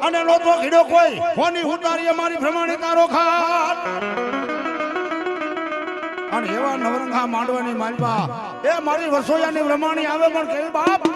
અને લોતો ઘીડો કોઈ કોની ઉતારી મારી પ્રમાણે તારો ખાટ અને એવા નવરંગા માંડવાની માલપા એ મારી વસોયાની પ્રમાણે આવે પણ કે બાપ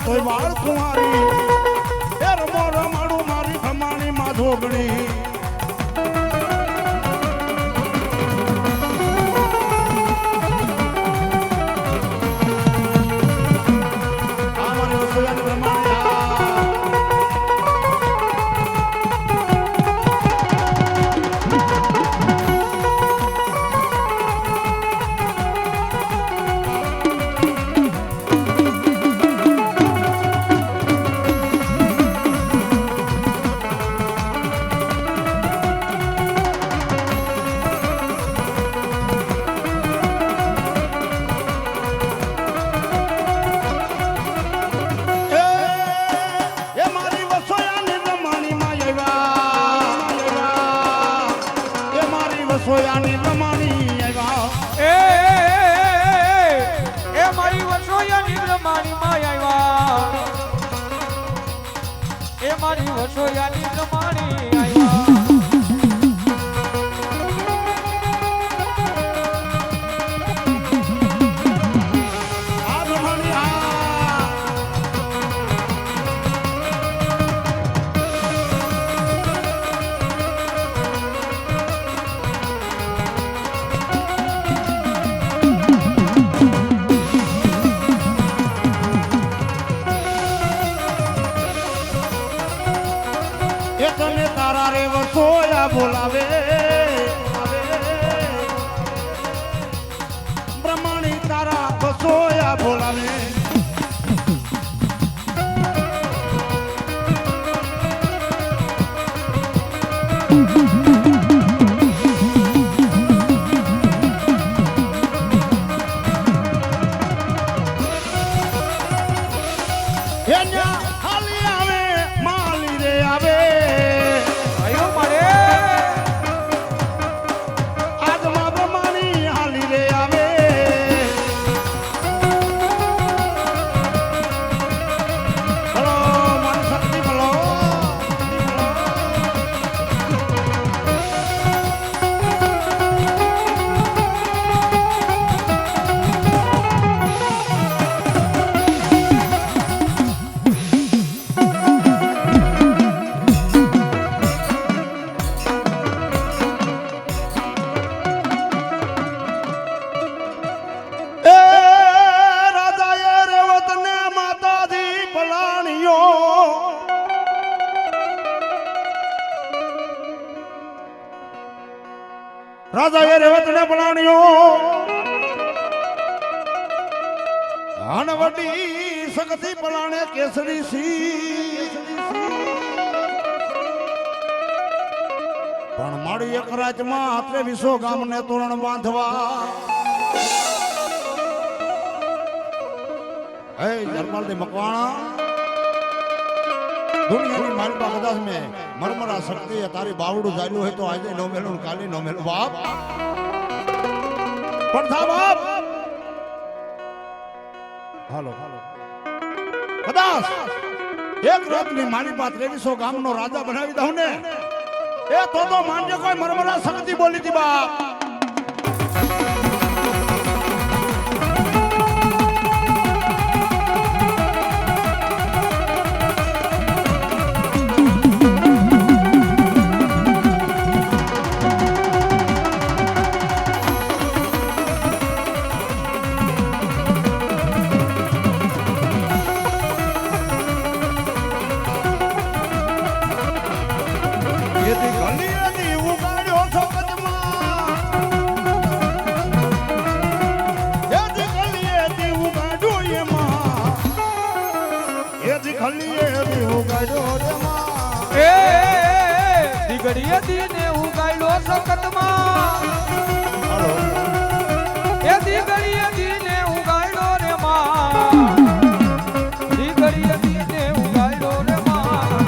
તોય વાળ કુંવારી એ રમો રમાડું મારી ખમાણી માં ધોગણી વસોયાની રમાણી આવ્યા એ મારી વસોયાની રમાણી માં આવ્યા એ મારી વસોયાની રમાણી આવ્યા તને તારા રે વસોયા બોલાવે બ્રહ્માણી તારા વસોયા બોલાવે હાલી આવે માલી રે આવે રાજા એ રેવતને પલાણ્યો હણવડી સગતી પલાણે કેસરી સી પણ મારી એક રાજમાં આત્રે વિસો ગામને તોરણ બાંધવા હે જરમાલ દે મકવાણા દુનિયાની માલપા કદાચ મેં મરમરા શક્તિ તારી બાવડું ચાલ્યું હોય તો આજે નો મેલું કાલે નો મેલું બાપ પણ થા બાપ હાલો કદાચ એક રાતની મારી પાસે 2300 ગામનો રાજા બનાવી દઉં ને એ તો માનજો કોઈ મરમરા શક્તિ બોલી હતી બાપ. દીકરીએ દીને ઉગાડ્યો સખતમાં એ દીકરીએ દીને ઉગાડ્યો રે માં દીકરીએ દીને ઉગાડ્યો રે માં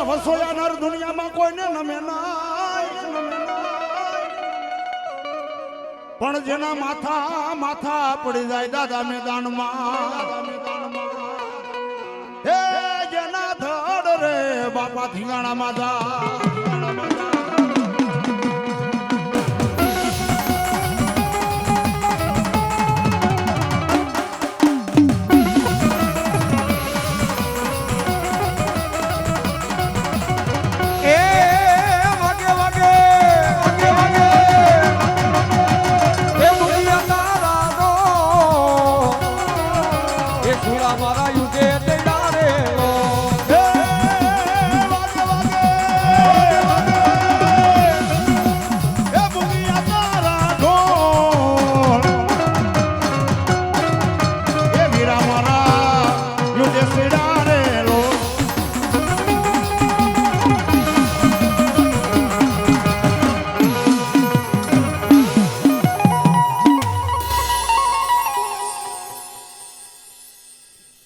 વસોયા નર દુનિયામાં કોઈને નમે નાય પણ જેના માથા પડી જાય દાદા મેદાનમાં હે જેના ધડ રે બાપા ધીંગાણા માથા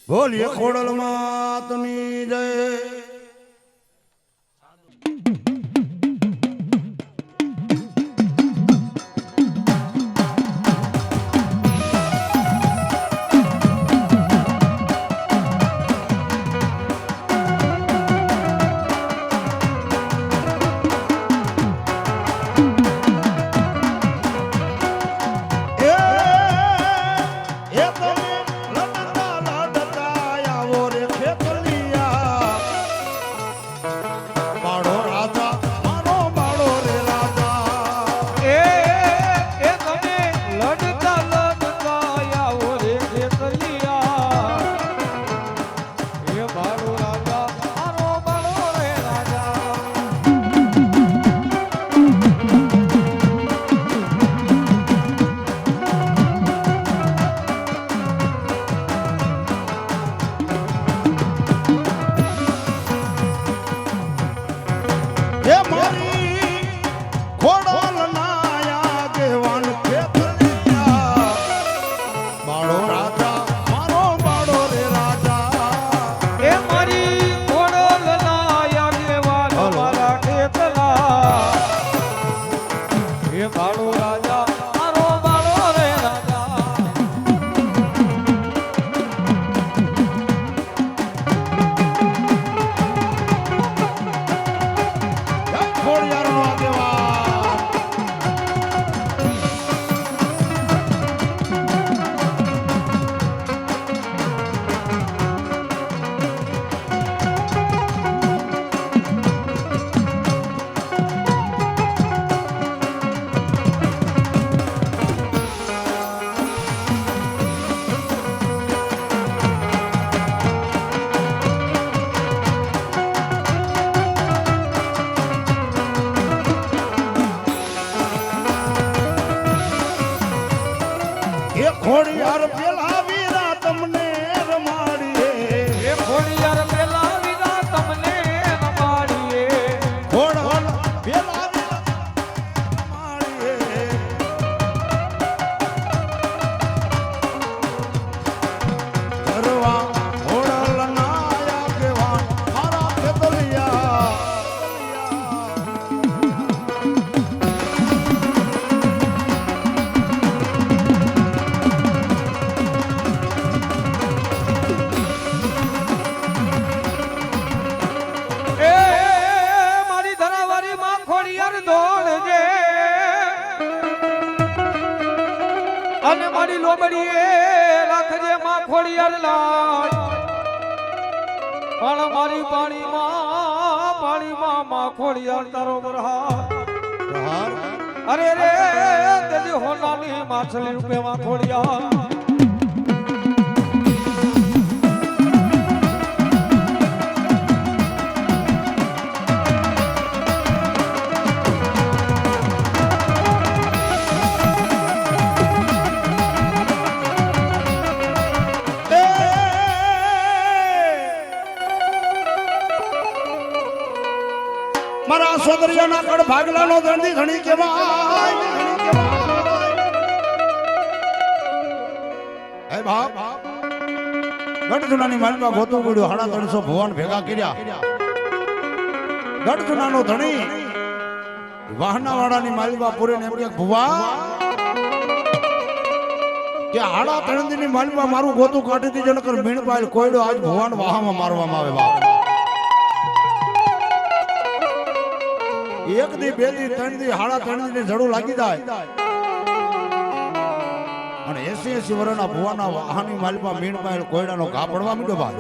બોલીએ ખોડલ માતની જય. એ ખોડિયાર પેલા વીરા તમને રમાડીએ એ ખોડિયાર પેલા વિના તમને રમાડીએ ખોડલ પેલા વીરા રમાડીએ કરવા ખોડલ નાયા કેવા મારા ખેતલિયા એ મારી ધરાવારી માં ખોડિયાર દોડજે અને મારી લોબડીએ રાખજે માં ખોડિયાર લાજ પણ મારી પાણીમાં માં ખોડિયાર તારો બરહાર અરે રે તેજી હોનાની માછલી રૂપે માં ખોડિયાર મારા સોદરિયાના કડ ભાગલાનો ધણી ધણી કેવાય હે બાપ ગઢજુનાની માલમાં ગોતું ગોડ્યો 350 ભુવન ભેગા કર્યા ગઢજુનાનો ધણી વાહનાવાળાની માલમાં પૂરીને એમ કે ભુવા કે 3.5 ની માલમાં મારું ગોતું કાઢી દીધું નકર મીણ પાલ કોયડો આજ ભુવાન વાહમાં મારવામાં આવે બાપ એક દી બે દી 3 દી 3.5 ની ઝડું લાગી જાય અને 80 વર્ષના ભુવાના વાહની માલમાં મીણ પાયલ કોયડાનો ઘા પડવા માંડ્યો બાદ